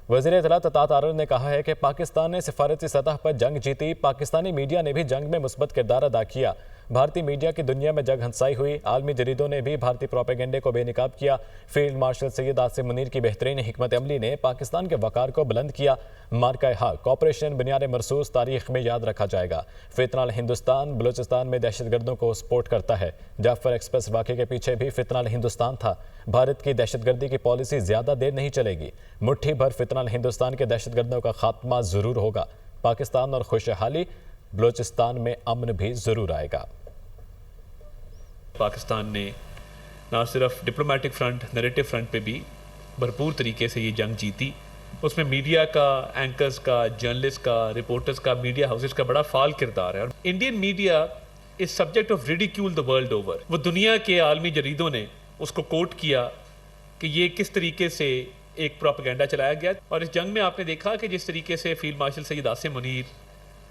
وزیر اطلاعات عطا تارڑ نے کہا ہے کہ پاکستان نے سفارتی سطح پر جنگ جیتی، پاکستانی میڈیا نے بھی جنگ میں مثبت کردار ادا کیا۔ بھارتی میڈیا کی دنیا میں جگ ہنسائی ہوئی، عالمی جریدوں نے بھی بھارتی پروپیگنڈے کو بے نقاب کیا۔ فیلڈ مارشل سید عاصم منیر کی بہترین حکمت عملی نے پاکستان کے وقار کو بلند کیا۔ مارکہ حق آپریشن بنیاد مرصوص تاریخ میں یاد رکھا جائے گا۔ فتنہ الہندوستان بلوچستان میں دہشت گردوں کو سپورٹ کرتا ہے۔ جعفر ایکسپریس واقعے کے پیچھے بھی فتنہ الہندوستان تھا۔ بھارت کی دہشت گردی کی پالیسی زیادہ دیر نہیں چلے گی۔ مٹھی بھر فتنہ الہندوستان کے دہشت گردوں کا خاتمہ ضرور ہوگا۔ پاکستان اور خوشحالی، بلوچستان میں امن بھی ضرور آئے گا۔ پاکستان نے نہ صرف ڈپلومیٹک فرنٹ، نیریٹو فرنٹ پہ بھی بھرپور طریقے سے یہ جنگ جیتی۔ اس میں میڈیا کا، اینکرز کا، جرنلسٹ کا، رپورٹرز کا، میڈیا ہاؤسز کا بڑا فعال کردار ہے۔ اور Indian media is subject of ridicule the world over. وہ دنیا کے عالمی جریدوں نے اس کو کوٹ کیا کہ یہ کس طریقے سے ایک پروپیگنڈا چلایا گیا۔ اور اس جنگ میں آپ نے دیکھا کہ جس طریقے سے فیلڈ مارشل سید عاصم منیر،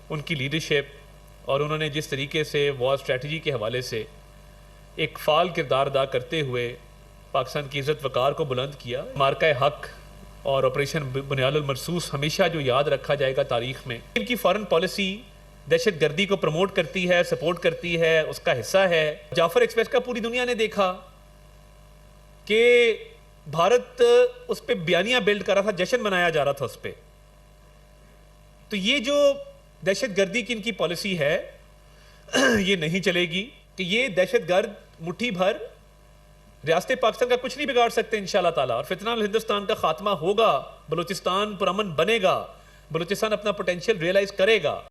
ان کی لیڈرشپ اور انہوں نے جس طریقے سے وار اسٹریٹجی کے حوالے سے ایک فعال کردار ادا کرتے ہوئے پاکستان کی عزت وقار کو بلند کیا۔ مارکہ حق اور آپریشن بنیاد المرصوص ہمیشہ جو یاد رکھا جائے گا تاریخ میں۔ ان کی فارن پالیسی دہشت گردی کو پروموٹ کرتی ہے، سپورٹ کرتی ہے، اس کا حصہ ہے۔ جعفر ایکسپریس کا پوری دنیا نے دیکھا کہ بھارت اس پہ بیانیہ بلڈ کر رہا تھا، جشن منایا جا رہا تھا اس پہ۔ تو یہ جو دہشت گردی کی ان کی پالیسی ہے یہ نہیں چلے گی کہ یہ دہشت گرد مٹھی بھر ریاست پاکستان کا کچھ نہیں بگاڑ سکتے انشاءاللہ تعالیٰ۔ اور فتنہ الہندوستان کا خاتمہ ہوگا، بلوچستان پرامن بنے گا، بلوچستان اپنا پوٹینشیل ریئلائز کرے گا۔